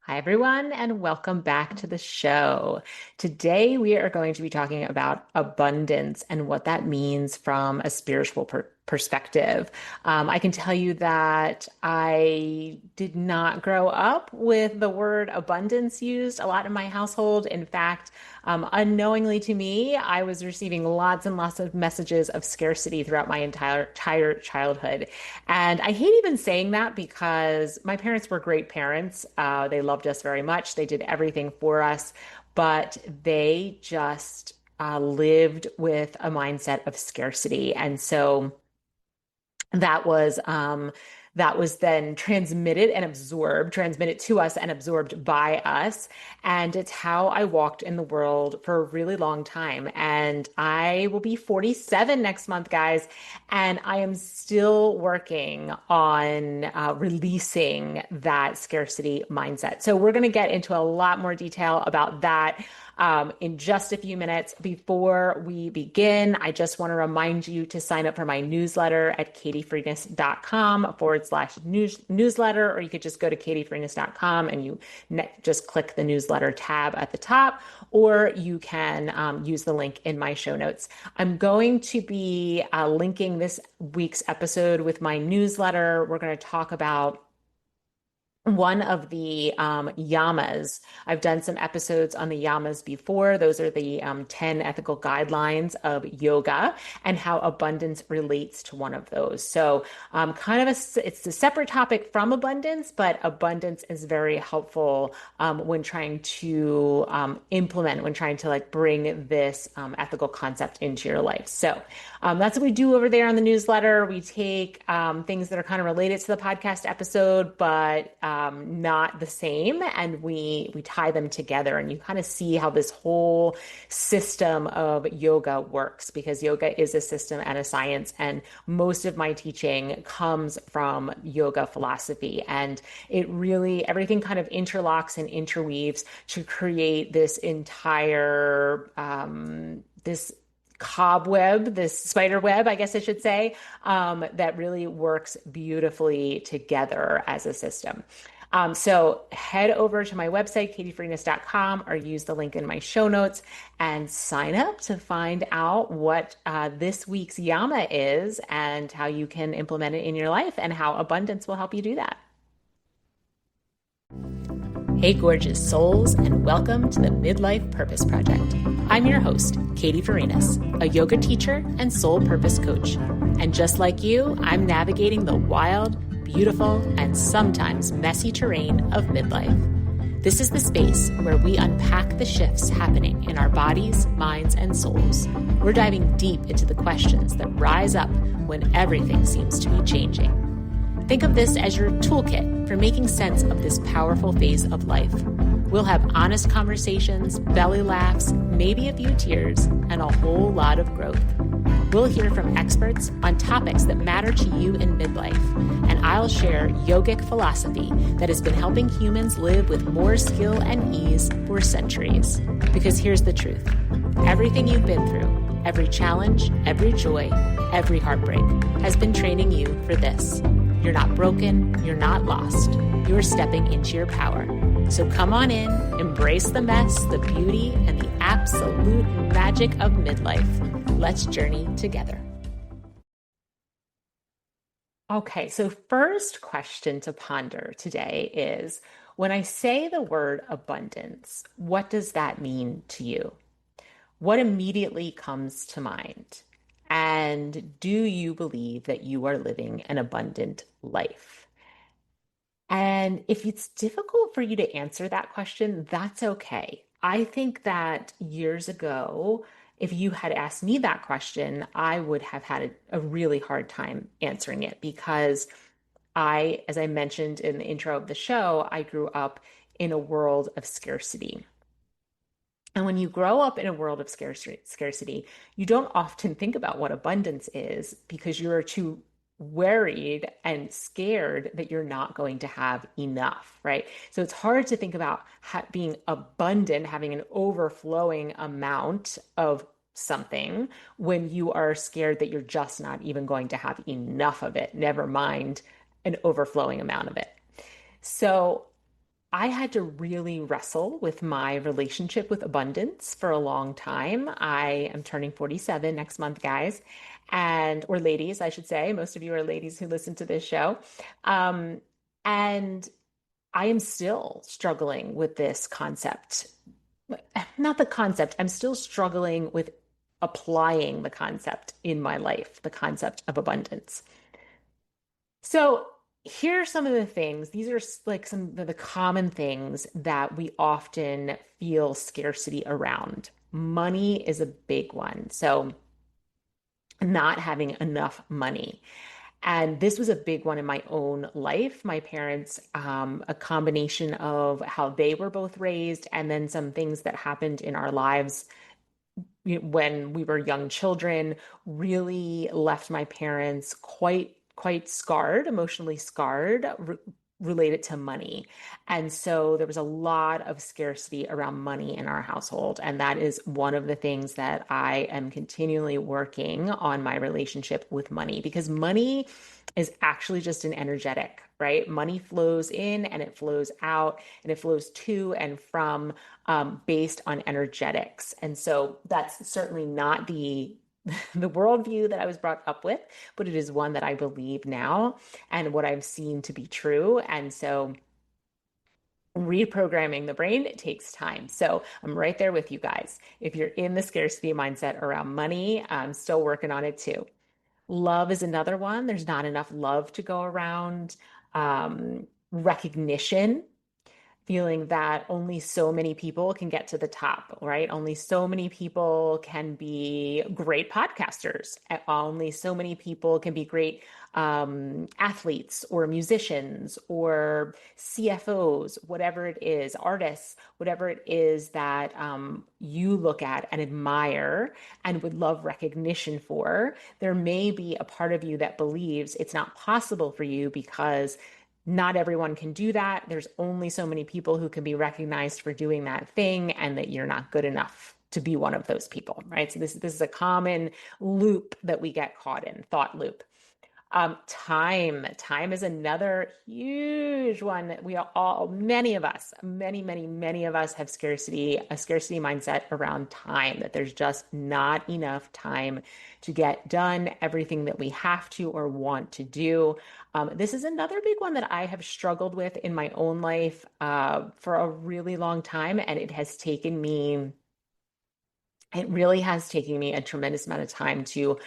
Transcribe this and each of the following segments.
Hi, everyone, and welcome back to the show. Today, we are going to be talking about abundance and what that means from a spiritual perspective. I can tell you that I did not grow up with the word abundance used a lot in my household. In fact, unknowingly to me, I was receiving lots and lots of messages of scarcity throughout my entire childhood. And I hate even saying that because my parents were great parents. They loved us very much. They did everything for us, but they just lived with a mindset of scarcity. And so that was um, that was then transmitted to us and absorbed by us. And it's how I walked in the world for a really long time. And I will be 47 next month, guys. And I am still working on releasing that scarcity mindset. So we're going to get into a lot more detail about that in just a few minutes. Before we begin, I just want to remind you to sign up for my newsletter at katiefreenis.com/newsletter, or you could just go to katiefreenis.com and you just click the newsletter tab at the top, or you can use the link in my show notes. I'm going to be linking this week's episode with my newsletter. We're going to talk about one of the yamas. I've done some episodes on the yamas before. Those are the 10 ethical guidelines of yoga and how abundance relates to one of those. So it's a separate topic from abundance, but abundance is very helpful when trying to when trying to like bring this ethical concept into your life. So that's what we do over there on the newsletter. We take things that are kind of related to the podcast episode, but not the same, and we tie them together, and you kind of see how this whole system of yoga works, because yoga is a system and a science, and most of my teaching comes from yoga philosophy, and it really everything kind of interlocks and interweaves to create this entire this spider web, I guess I should say, that really works beautifully together as a system. So head over to my website, katiefreenis.com, or use the link in my show notes and sign up to find out what this week's yama is and how you can implement it in your life and how abundance will help you do that. Hey, gorgeous souls, and welcome to the Midlife Purpose Project. I'm your host, Katie Farinas, a yoga teacher and soul purpose coach. And just like you, I'm navigating the wild, beautiful, and sometimes messy terrain of midlife. This is the space where we unpack the shifts happening in our bodies, minds, and souls. We're diving deep into the questions that rise up when everything seems to be changing. Think of this as your toolkit for making sense of this powerful phase of life. We'll have honest conversations, belly laughs, maybe a few tears, and a whole lot of growth. We'll hear from experts on topics that matter to you in midlife, and I'll share yogic philosophy that has been helping humans live with more skill and ease for centuries. Because here's the truth. Everything you've been through, every challenge, every joy, every heartbreak, has been training you for this. You're not broken, you're not lost. You're stepping into your power. So come on in, embrace the mess, the beauty, and the absolute magic of midlife. Let's journey together. Okay, so first question to ponder today is, when I say the word abundance, what does that mean to you? What immediately comes to mind? And do you believe that you are living an abundant life? And if it's difficult for you to answer that question, that's okay. I think that years ago, if you had asked me that question, I would have had a really hard time answering it, because as I mentioned in the intro of the show, I grew up in a world of scarcity. And when you grow up in a world of scarcity, you don't often think about what abundance is, because you're too worried and scared that you're not going to have enough, right? So it's hard to think about being abundant, having an overflowing amount of something, when you are scared that you're just not even going to have enough of it, never mind an overflowing amount of it. So I had to really wrestle with my relationship with abundance for a long time. I am turning 47 next month, guys, or ladies, I should say. Most of you are ladies who listen to this show. Um, and I am still struggling with this concept. Not the concept, I'm still struggling with applying the concept in my life, the concept of abundance. So, here are some of the things. These are like some of the common things that we often feel scarcity around. Money is a big one. So, not having enough money. And this was a big one in my own life. My parents, a combination of how they were both raised, and then some things that happened in our lives when we were young children, really left my parents quite scarred, emotionally scarred, related to money. And so there was a lot of scarcity around money in our household. And that is one of the things that I am continually working on, my relationship with money, because money is actually just an energetic, right? Money flows in and it flows out, and it flows to and from, based on energetics. And so that's certainly not the worldview that I was brought up with, but it is one that I believe now and what I've seen to be true. And so reprogramming the brain, it takes time. So I'm right there with you guys. If you're in the scarcity mindset around money, I'm still working on it too. Love is another one. There's not enough love to go around. Recognition, feeling that only so many people can get to the top, right? Only so many people can be great podcasters. Only so many people can be great athletes or musicians or CFOs, whatever it is, artists, whatever it is that you look at and admire and would love recognition for. There may be a part of you that believes it's not possible for you because not everyone can do that. There's only so many people who can be recognized for doing that thing, and that you're not good enough to be one of those people, right? So this is a common loop that we get caught in, thought loop. Time is another huge one that we all, many of us, many of us have a scarcity mindset around time, that there's just not enough time to get done everything that we have to or want to do. This is another big one that I have struggled with in my own life for a really long time, and it really has taken me a tremendous amount of time to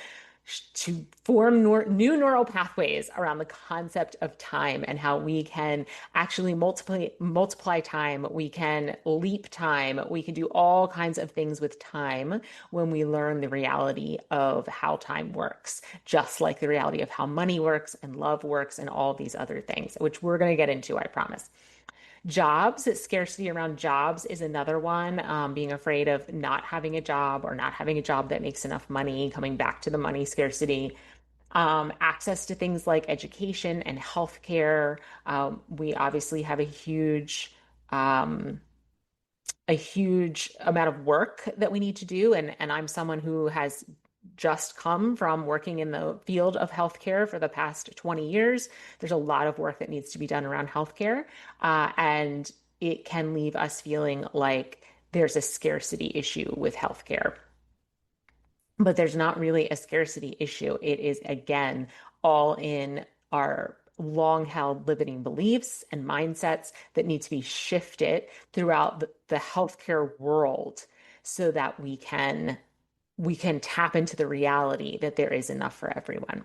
form new neural pathways around the concept of time and how we can actually multiply time, we can leap time, we can do all kinds of things with time when we learn the reality of how time works, just like the reality of how money works and love works and all these other things, which we're going to get into, I promise. Jobs, scarcity around jobs is another one. Being afraid of not having a job or not having a job that makes enough money, coming back to the money scarcity. Access to things like education and healthcare. We obviously have a huge amount of work that we need to do. And I'm someone who has just come from working in the field of healthcare for the past 20 years. There's a lot of work that needs to be done around healthcare. And it can leave us feeling like there's a scarcity issue with healthcare. But there's not really a scarcity issue. It is, again, all in our long held limiting beliefs and mindsets that need to be shifted throughout the healthcare world so that we can tap into the reality that there is enough for everyone.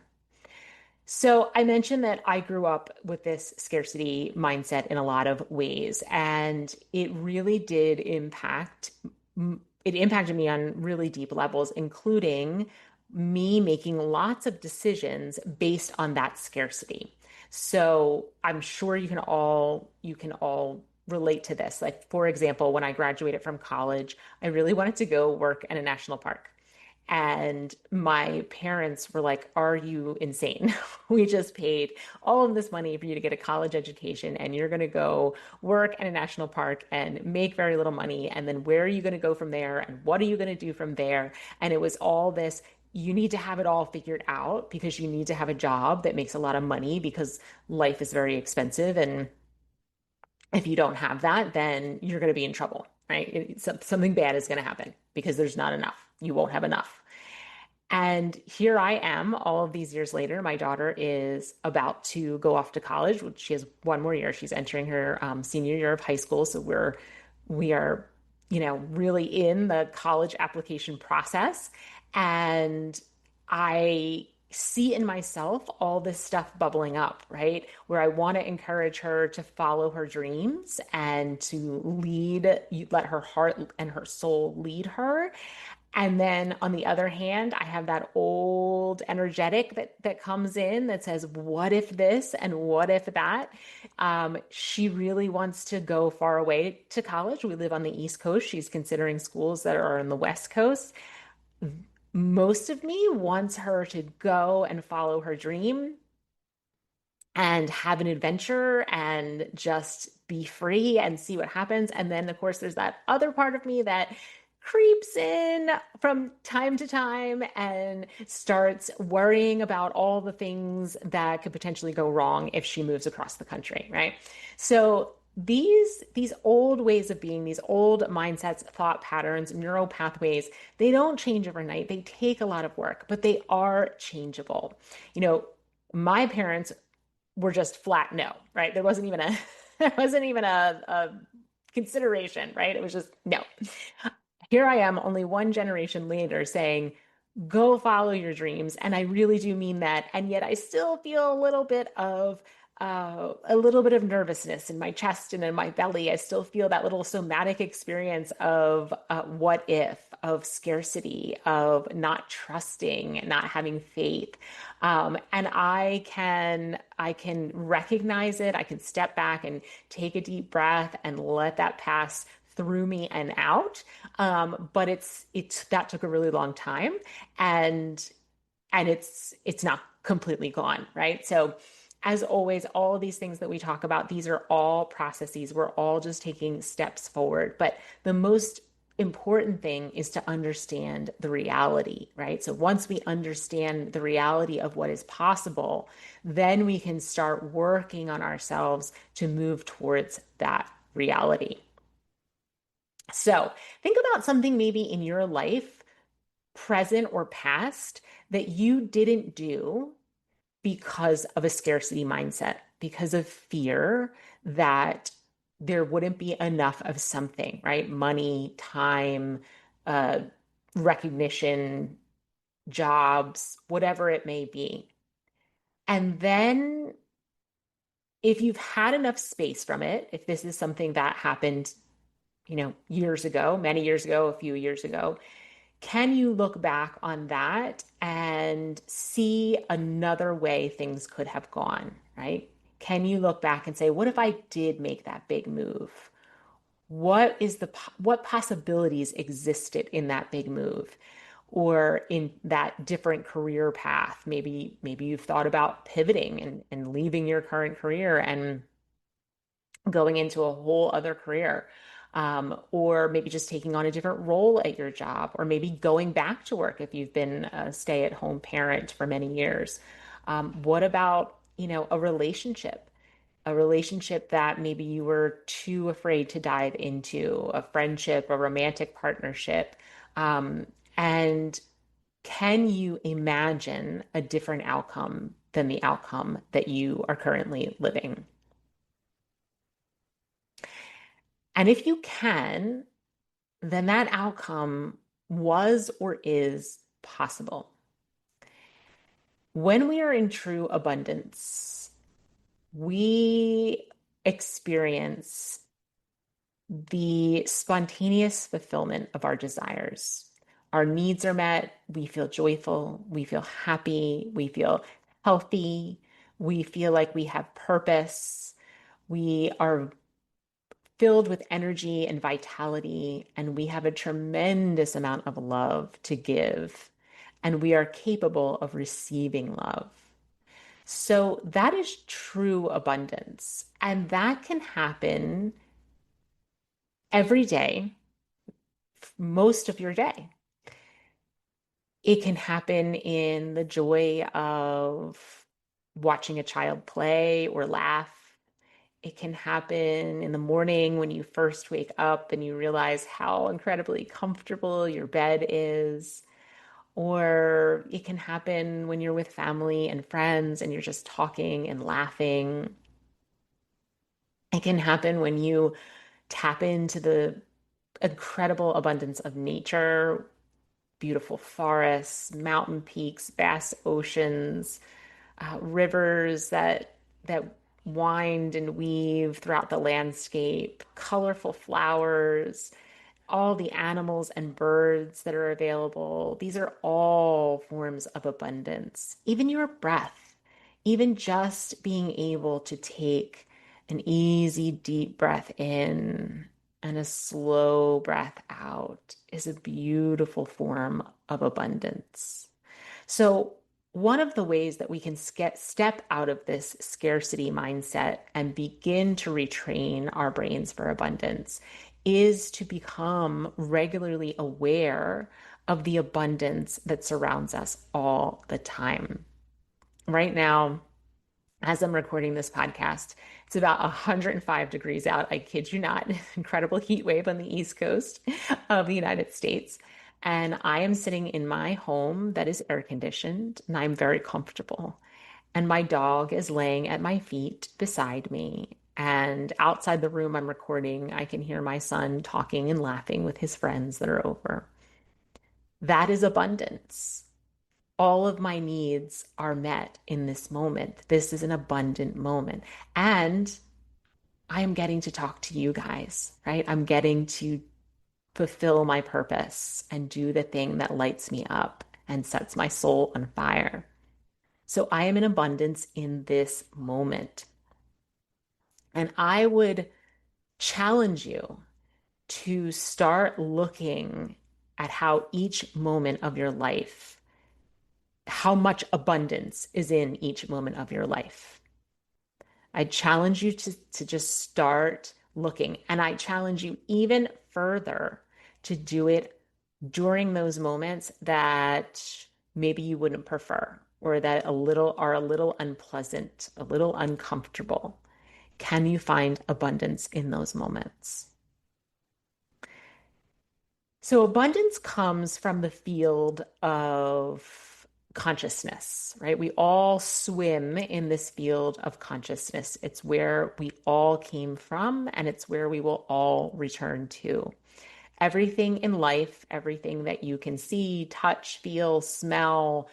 So I mentioned that I grew up with this scarcity mindset in a lot of ways, and it impacted me on really deep levels, including me making lots of decisions based on that scarcity. So I'm sure you can all relate to this. Like, for example, when I graduated from college, I really wanted to go work in a national park. And my parents were like, "Are you insane? We just paid all of this money for you to get a college education, and you're going to go work in a national park and make very little money. And then where are you going to go from there? And what are you going to do from there?" And it was all this, you need to have it all figured out because you need to have a job that makes a lot of money because life is very expensive. And If you don't have that, then you're going to be in trouble, right? Something bad is going to happen because there's not enough. You won't have enough. And here I am, all of these years later. My daughter is about to go off to college. She has one more year. She's entering her senior year of high school. So we are, really in the college application process. And I see in myself all this stuff bubbling up, right? Where I want to encourage her to follow her dreams and to let her heart and her soul lead her. And then on the other hand, I have that old energetic that comes in that says, what if this and what if that? She really wants to go far away to college. We live on the East Coast. She's considering schools that are on the West Coast. Most of me wants her to go and follow her dream and have an adventure and just be free and see what happens. And then, of course, there's that other part of me that creeps in from time to time and starts worrying about all the things that could potentially go wrong if she moves across the country, right? So these old ways of being, these old mindsets, thought patterns, neural pathways, they don't change overnight. They take a lot of work, but they are changeable. My parents were just flat no, right? There wasn't even a there wasn't even a consideration, right? It was just no. Here I am, only one generation later, saying, go follow your dreams. And I really do mean that. And yet I still feel a little bit of nervousness in my chest and in my belly. I still feel that little somatic experience of what if, of scarcity, of not trusting, not having faith. And I can recognize it. I can step back and take a deep breath and let that pass through me and out. But it's that took a really long time, and it's not completely gone, right? So as always, all of these things that we talk about, these are all processes. We're all just taking steps forward. But the most important thing is to understand the reality, right? So once we understand the reality of what is possible, then we can start working on ourselves to move towards that reality. So think about something maybe in your life, present or past, that you didn't do because of a scarcity mindset, because of fear that there wouldn't be enough of something, right? Money, time, uh, recognition, jobs, whatever it may be. And then if you've had enough space from it, if this is something that happened, years ago, many years ago, a few years ago, can you look back on that and see another way things could have gone, right? Can you look back and say, what if I did make that big move? What possibilities existed in that big move or in that different career path? Maybe you've thought about pivoting and leaving your current career and going into a whole other career. Or maybe just taking on a different role at your job, or maybe going back to work if you've been a stay-at-home parent for many years. What about, a relationship that maybe you were too afraid to dive into, a friendship, a romantic partnership? And can you imagine a different outcome than the outcome that you are currently living? And if you can, then that outcome was or is possible. When we are in true abundance, we experience the spontaneous fulfillment of our desires. Our needs are met, we feel joyful, we feel happy, we feel healthy, we feel like we have purpose, we are filled with energy and vitality, and we have a tremendous amount of love to give, and we are capable of receiving love. So that is true abundance, and that can happen every day, most of your day. It can happen in the joy of watching a child play or laugh. It can happen in the morning when you first wake up and you realize how incredibly comfortable your bed is. Or it can happen when you're with family and friends and you're just talking and laughing. It can happen when you tap into the incredible abundance of nature, beautiful forests, mountain peaks, vast oceans, rivers that wind and weave throughout the landscape, colorful flowers, all the animals and birds that are available. These are all forms of abundance. Even your breath, even just being able to take an easy, deep breath in and a slow breath out is a beautiful form of abundance. So, one of the ways that we can step out of this scarcity mindset and begin to retrain our brains for abundance is to become regularly aware of the abundance that surrounds us all the time. Right now, as I'm recording this podcast, it's about 105 degrees out. I kid you not, incredible heat wave on the East Coast of the United States. And I am sitting in my home that is air conditioned, and I'm very comfortable. And my dog is laying at my feet beside me. And outside the room I'm recording, I can hear my son talking and laughing with his friends that are over. That is abundance. All of my needs are met in this moment. This is an abundant moment. And I am getting to talk to you guys, right? I'm getting to fulfill my purpose and do the thing that lights me up and sets my soul on fire. So I am in abundance in this moment. And I would challenge you to start looking at how each moment of your life, how much abundance is in each moment of your life. I challenge you to just start looking. And I challenge you even further to do it during those moments that maybe you wouldn't prefer or that are a little unpleasant, a little uncomfortable. Can you find abundance in those moments? So abundance comes from the field of consciousness, right? We all swim in this field of consciousness. It's where we all came from, and it's where we will all return to. Everything in life, everything that you can see, touch, feel, smell,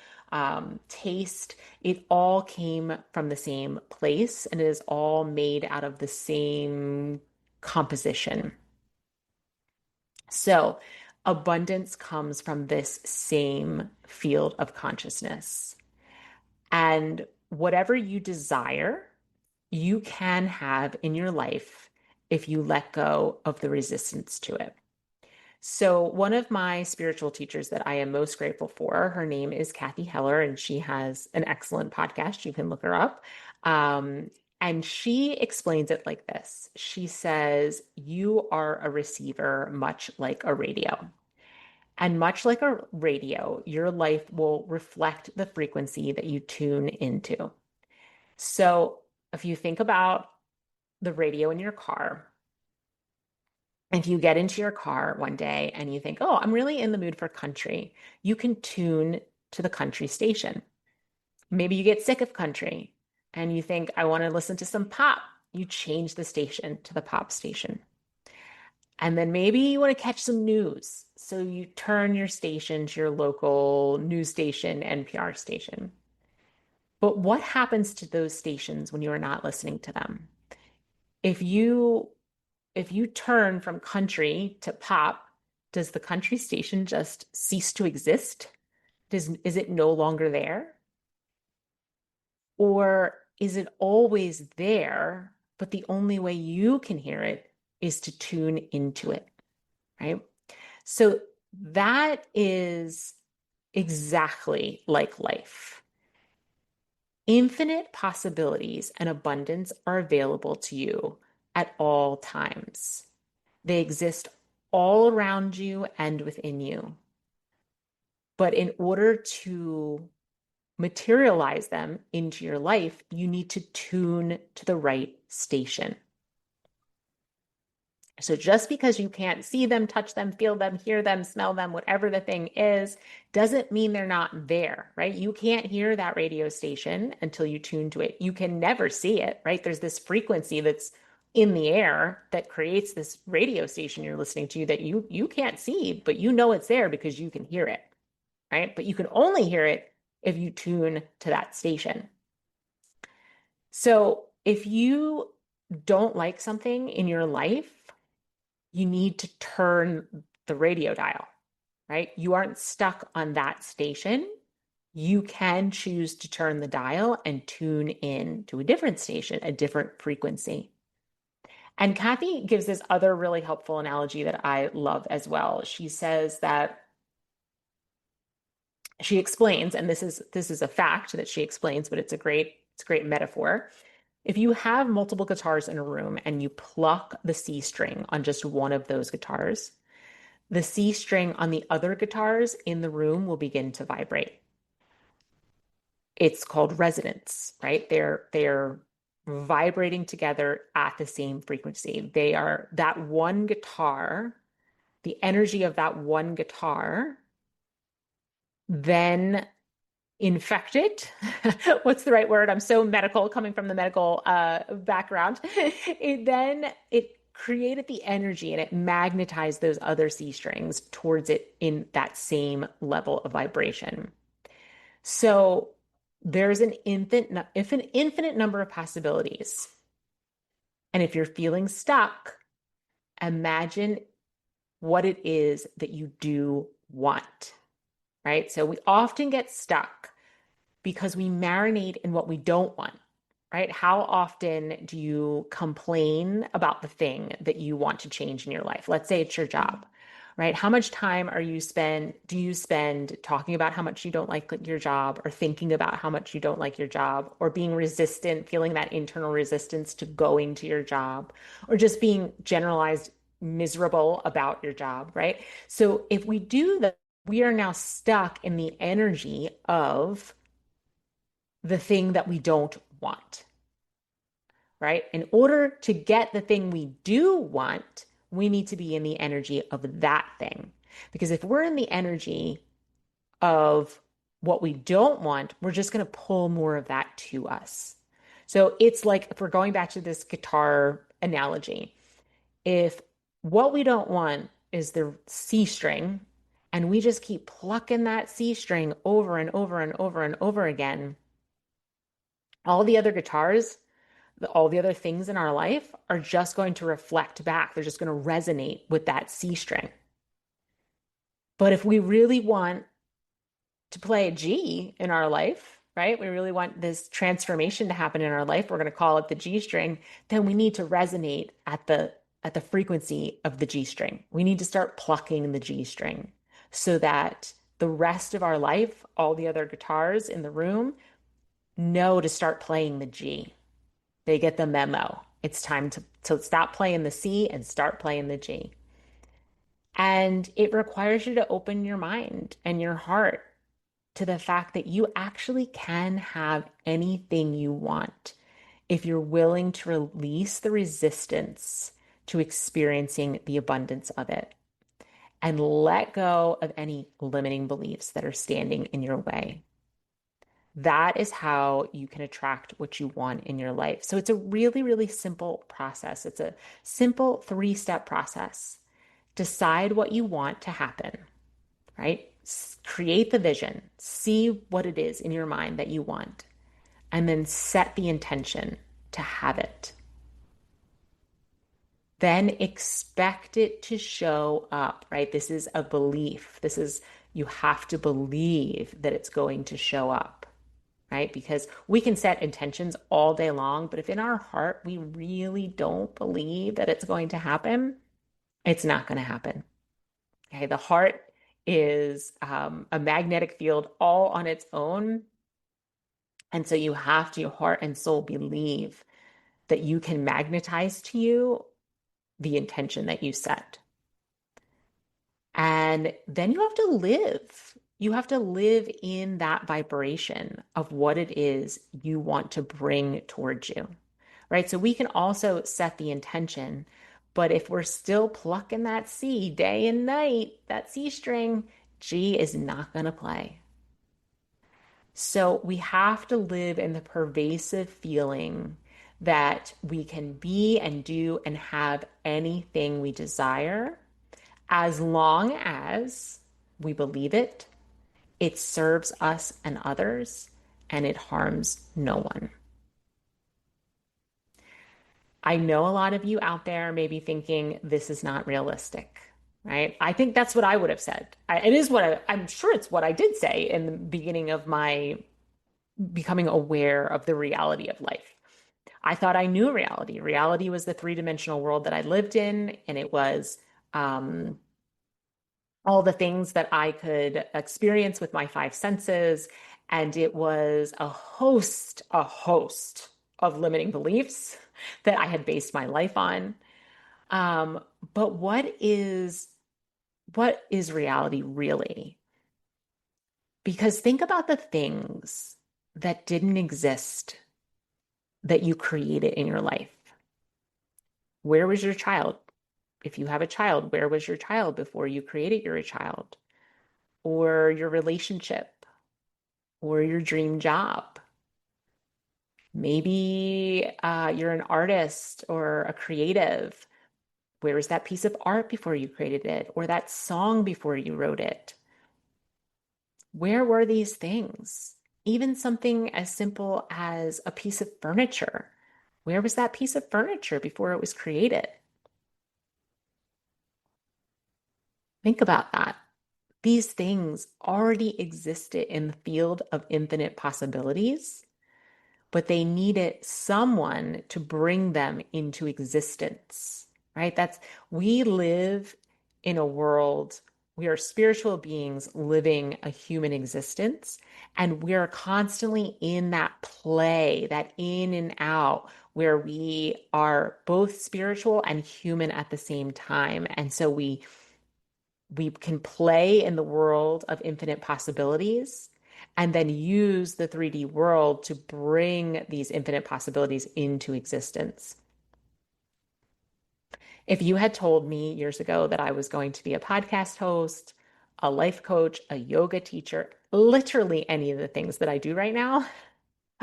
taste, it all came from the same place, and it is all made out of the same composition. So, abundance comes from this same field of consciousness. And whatever you desire, you can have in your life if you let go of the resistance to it. So, one of my spiritual teachers that I am most grateful for, her name is Kathy Heller, and she has an excellent podcast. You can look her up. Um, and she explains it like this. She says, you are a receiver, much like a radio. And much like a radio, your life will reflect the frequency that you tune into. So, if you think about the radio in your car, if you get into your car one day and you think, oh, I'm really in the mood for country, you can tune to the country station. Maybe you get sick of country and you think, I want to listen to some pop. You change the station to the pop station. And then maybe you want to catch some news. So you turn your station to your local news station, NPR station. But what happens to those stations when you are not listening to them? If you if you turn from country to pop, does the country station just cease to exist? Is it no longer there? Or is it always there, but the only way you can hear it is to tune into it, right? So that is exactly like life. Infinite possibilities and abundance are available to you at all times. They exist all around you and within you. But in order to materialize them into your life, you need to tune to the right station. So just because you can't see them, touch them, feel them, hear them, smell them, whatever the thing is, doesn't mean they're not there, right? You can't hear that radio station until you tune to it. You can never see it, right? There's this frequency that's in the air that creates this radio station you're listening to that you can't see, but you know it's there because you can hear it, right? But you can only hear it if you tune to that station. So if you don't like something in your life, you need to turn the radio dial, right? You aren't stuck on that station. You can choose to turn the dial and tune in to a different station, a different frequency. And Kathy gives this other really helpful analogy that I love as well. She says that she explains, and this is a fact that she explains, but it's a great metaphor. If you have multiple guitars in a room and you pluck the C string on just one of those guitars, the C string on the other guitars in the room will begin to vibrate. It's called resonance, right? They're vibrating together at the same frequency. They are that one guitar, the energy of that one guitar, then infected. What's the right word? I'm so medical, coming from the medical background. It created the energy and it magnetized those other C strings towards it in that same level of vibration. So there's an infinite number of possibilities. And if you're feeling stuck, imagine what it is that you do want, right? So we often get stuck because we marinate in what we don't want, right? How often do you complain about the thing that you want to change in your life? Let's say it's your job, right? How much time do you spend talking about how much you don't like your job, or thinking about how much you don't like your job, or being resistant, feeling that internal resistance to going to your job, or just being generalized miserable about your job, right? So if we do that, we are now stuck in the energy of the thing that we don't want, right? In order to get the thing we do want, we need to be in the energy of that thing. Because if we're in the energy of what we don't want, we're just going to pull more of that to us. So it's like, if we're going back to this guitar analogy, if what we don't want is the C string, and we just keep plucking that C string over and over and over and over again, all the other guitars, all the other things in our life are just going to reflect back. They're just going to resonate with that C string. But if we really want to play a G in our life, right? We really want this transformation to happen in our life. We're going to call it the G string. Then we need to resonate at the frequency of the G string. We need to start plucking the G string so that the rest of our life, all the other guitars in the room, know to start playing the G. They get the memo. It's time to stop playing the C and start playing the G. And it requires you to open your mind and your heart to the fact that you actually can have anything you want if you're willing to release the resistance to experiencing the abundance of it and let go of any limiting beliefs that are standing in your way. That is how you can attract what you want in your life. So it's a really, really simple process. It's a simple 3-step process. Decide what you want to happen, right? Create the vision, see what it is in your mind that you want, and then set the intention to have it. Then expect it to show up, right? This is a belief. You have to believe that it's going to show up, right? Because we can set intentions all day long, but if in our heart we really don't believe that it's going to happen, it's not going to happen. Okay, the heart is a magnetic field all on its own. And so you have to, your heart and soul, believe that you can magnetize to you the intention that you set. And then you have to live You have to live in that vibration of what it is you want to bring towards you, right? So we can also set the intention, but if we're still plucking that C day and night, that C string, G is not going to play. So we have to live in the pervasive feeling that we can be and do and have anything we desire as long as we believe it, it serves us and others, and it harms no one. I know a lot of you out there may be thinking this is not realistic, right? I think that's what I would have said. It is what I'm sure it's what I did say in the beginning of my becoming aware of the reality of life. I thought I knew reality. Reality was the three-dimensional world that I lived in, and it was um, all the things that I could experience with my five senses. And it was a host of limiting beliefs that I had based my life on. Um, but what is reality really? Because think about the things that didn't exist that you created in your life. Where was your child? If you have a child, where was your child before you created your child? Or your relationship, or your dream job. Maybe you're an artist or a creative. Where was that piece of art before you created it, or that song before you wrote it? Where were these things? Even something as simple as a piece of furniture. Where was that piece of furniture before it was created? Think about that. These things already existed in the field of infinite possibilities, but they needed someone to bring them into existence, right? We live in a world, we are spiritual beings living a human existence, and we are constantly in that play, that in and out, where we are both spiritual and human at the same time. And so we can play in the world of infinite possibilities and then use the 3D world to bring these infinite possibilities into existence. If you had told me years ago that I was going to be a podcast host, a life coach, a yoga teacher, literally any of the things that I do right now,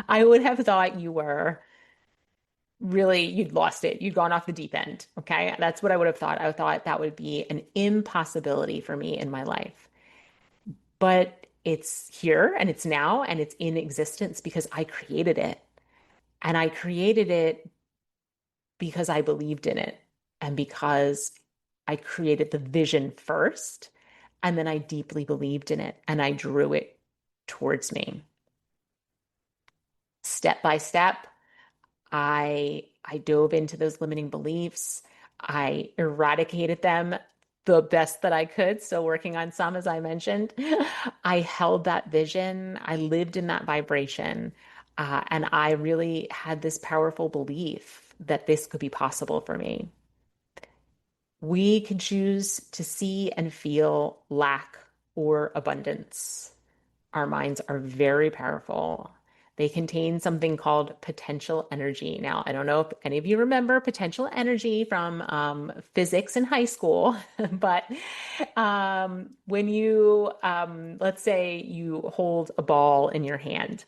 I would have thought you were really, you'd lost it. You'd gone off the deep end. Okay. That's what I would have thought. I thought that would be an impossibility for me in my life. But it's here and it's now and it's in existence because I created it. And I created it because I believed in it and because I created the vision first. And then I deeply believed in it and I drew it towards me. Step by step, I dove into those limiting beliefs. I eradicated them the best that I could. Still working on some, as I mentioned. I held that vision. I lived in that vibration. And I really had this powerful belief that this could be possible for me. We can choose to see and feel lack or abundance. Our minds are very powerful. They contain something called potential energy. Now, I don't know if any of you remember potential energy from physics in high school, but when let's say you hold a ball in your hand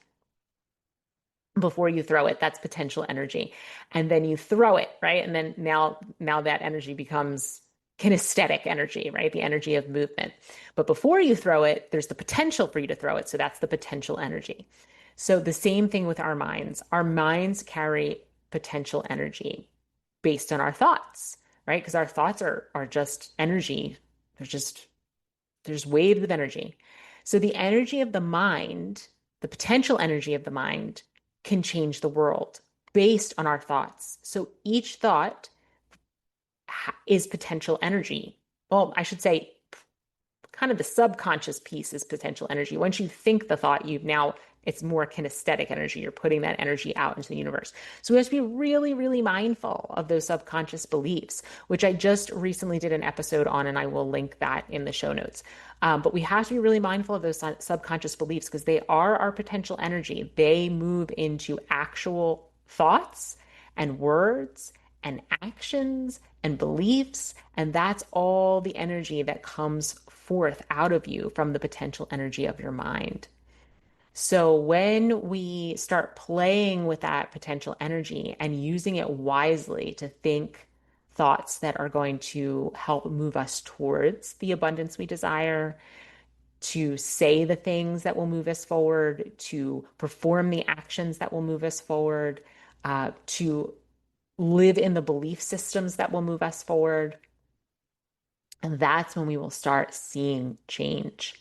before you throw it, that's potential energy. And then you throw it, right? And then now that energy becomes kinesthetic energy, right? The energy of movement. But before you throw it, there's the potential for you to throw it. So that's the potential energy. So the same thing with our minds. Our minds carry potential energy based on our thoughts, right? Because our thoughts are just energy. There's waves of energy. So the energy of the mind, the potential energy of the mind can change the world based on our thoughts. So each thought is potential energy. Well, I should say kind of the subconscious piece is potential energy. Once you think the thought, you've now It's more kinesthetic energy. You're putting that energy out into the universe. So we have to be really, really mindful of those subconscious beliefs, which I just recently did an episode on, and I will link that in the show notes. But we have to be really mindful of those subconscious beliefs because they are our potential energy. They move into actual thoughts and words and actions and beliefs. And that's all the energy that comes forth out of you from the potential energy of your mind. So when we start playing with that potential energy and using it wisely to think thoughts that are going to help move us towards the abundance we desire, to say the things that will move us forward, to perform the actions that will move us forward, to live in the belief systems that will move us forward. And that's when we will start seeing change.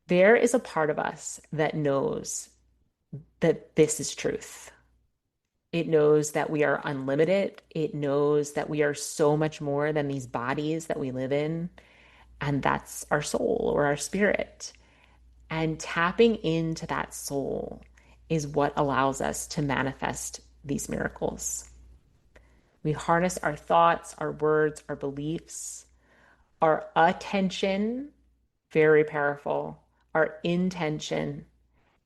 There is a part of us that knows that this is truth. It knows that we are unlimited. It knows that we are so much more than these bodies that we live in. And that's our soul or our spirit. And tapping into that soul is what allows us to manifest these miracles. We harness our thoughts, our words, our beliefs, our attention, very powerful, our intention,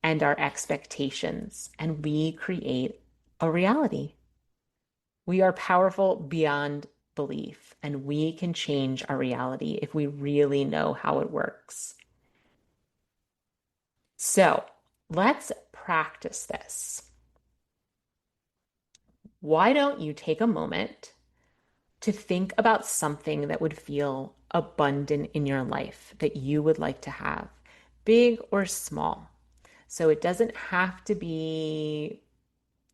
and our expectations, and we create a reality. We are powerful beyond belief, and we can change our reality if we really know how it works. So let's practice this. Why don't you take a moment to think about something that would feel abundant in your life that you would like to have, big or small? So it doesn't have to be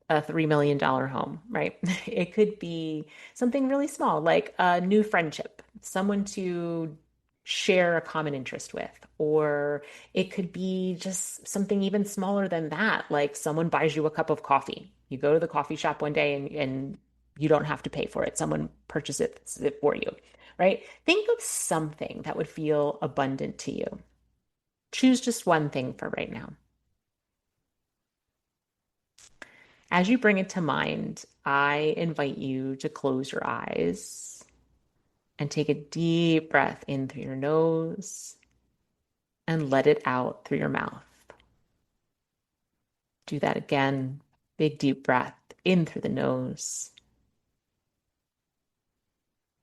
a $3 million home, right? It could be something really small, like a new friendship, someone to share a common interest with, or it could be just something even smaller than that, like someone buys you a cup of coffee. You go to the coffee shop one day and you don't have to pay for it. Someone purchases it for you, right? Think of something that would feel abundant to you. Choose just one thing for right now. As you bring it to mind, I invite you to close your eyes and take a deep breath in through your nose and let it out through your mouth. Do that again. Big deep breath in through the nose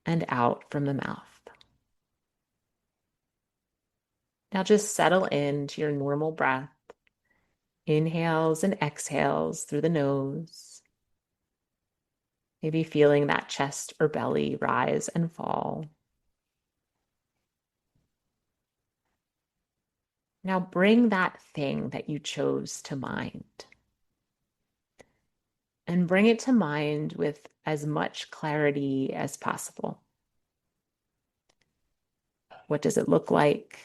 and out from the mouth. Now just settle into your normal breath, inhales and exhales through the nose. Maybe feeling that chest or belly rise and fall. Now bring that thing that you chose to mind and bring it to mind with as much clarity as possible. What does it look like?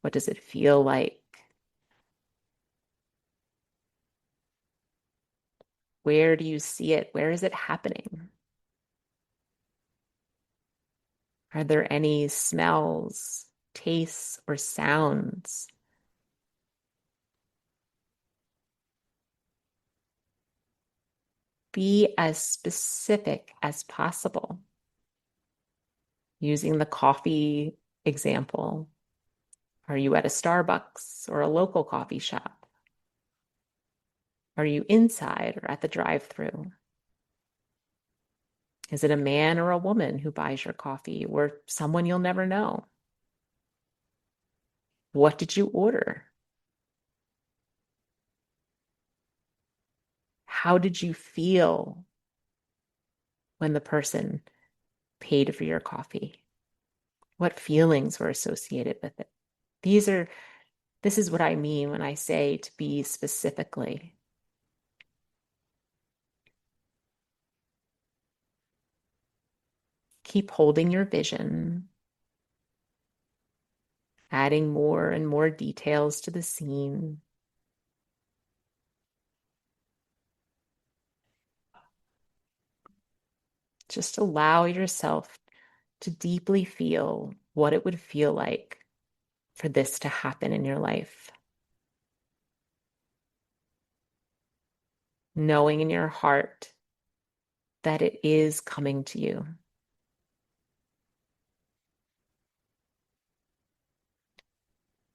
What does it feel like? Where do you see it? Where is it happening? Are there any smells, tastes, or sounds? Be as specific as possible. Using the coffee example, are you at a Starbucks or a local coffee shop? Are you inside or at the drive-thru? Is it a man or a woman who buys your coffee or someone you'll never know? What did you order? How did you feel when the person paid for your coffee? What feelings were associated with it? This is what I mean when I say to be specifically. Keep holding your vision, adding more and more details to the scene. Just allow yourself to deeply feel what it would feel like for this to happen in your life. Knowing in your heart that it is coming to you.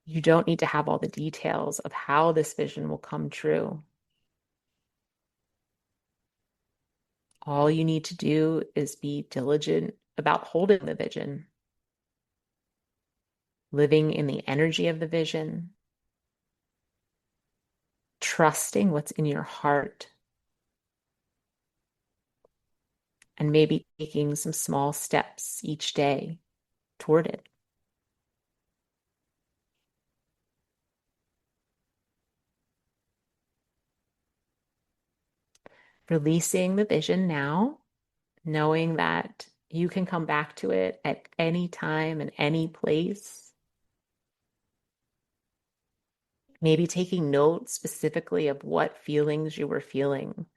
You don't need to have all the details of how this vision will come true. All you need to do is be diligent about holding the vision, living in the energy of the vision, trusting what's in your heart, and maybe taking some small steps each day toward it. Releasing the vision now, knowing that you can come back to it at any time and any place. Maybe taking note specifically of what feelings you were feeling: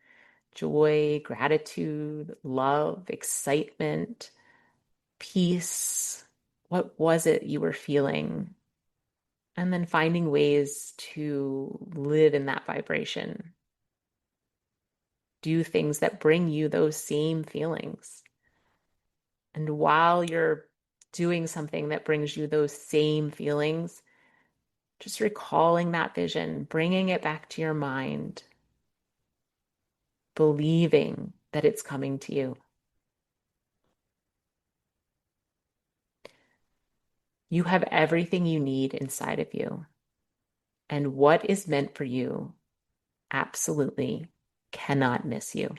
joy, gratitude, love, excitement, peace. What was it you were feeling? And then finding ways to live in that vibration. Do things that bring you those same feelings. And while you're doing something that brings you those same feelings, just recalling that vision, bringing it back to your mind, believing that it's coming to you. You have everything you need inside of you. And what is meant for you absolutely cannot miss you.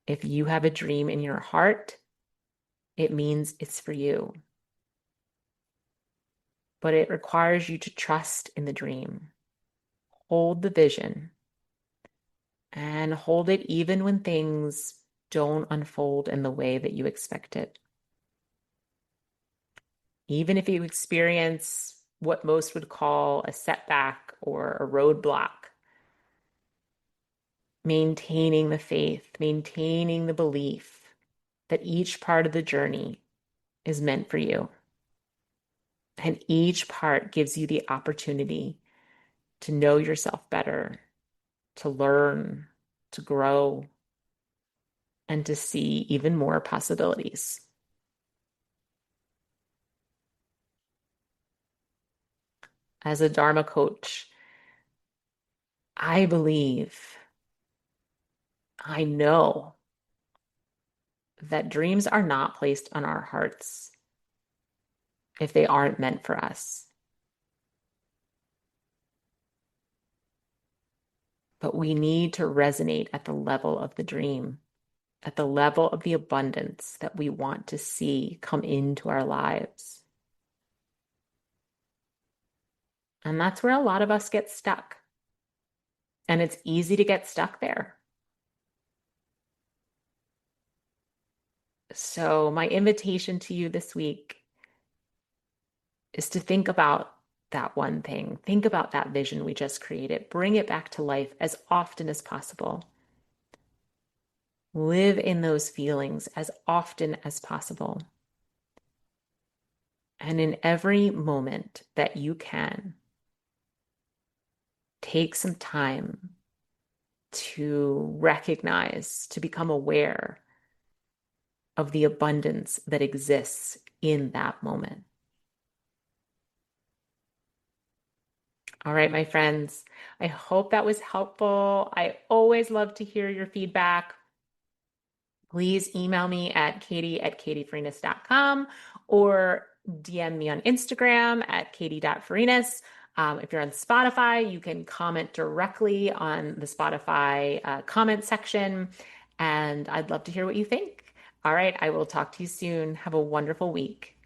If you have a dream in your heart, it means it's for you. But it requires you to trust in the dream. Hold the vision and hold it even when things don't unfold in the way that you expect it. Even if you experience what most would call a setback or a roadblock, maintaining the faith, maintaining the belief that each part of the journey is meant for you. And each part gives you the opportunity to know yourself better, to learn, to grow, and to see even more possibilities. As a Dharma coach, I believe, I know that dreams are not placed on our hearts if they aren't meant for us. But we need to resonate at the level of the dream, at the level of the abundance that we want to see come into our lives. And that's where a lot of us get stuck. And it's easy to get stuck there. So my invitation to you this week is to think about that one thing. Think about that vision we just created. Bring it back to life as often as possible. Live in those feelings as often as possible. And in every moment that you can, take some time to recognize, to become aware of the abundance that exists in that moment. All right, my friends, I hope that was helpful. I always love to hear your feedback. Please email me at katie@katiefarinas.com or DM me on Instagram at katie.farinas. If you're on Spotify, you can comment directly on the Spotify comment section, and I'd love to hear what you think. All right, I will talk to you soon. Have a wonderful week.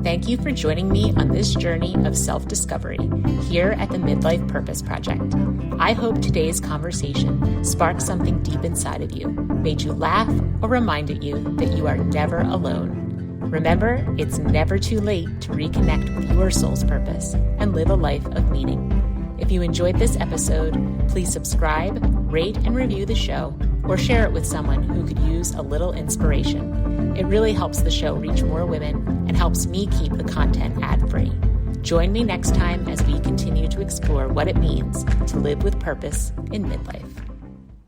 Thank you for joining me on this journey of self-discovery here at the Midlife Purpose Project. I hope today's conversation sparked something deep inside of you, made you laugh, or reminded you that you are never alone. Remember, it's never too late to reconnect with your soul's purpose and live a life of meaning. If you enjoyed this episode, please subscribe, rate, and review the show or share it with someone who could use a little inspiration. It really helps the show reach more women and helps me keep the content ad-free. Join me next time as we continue to explore what it means to live with purpose in midlife.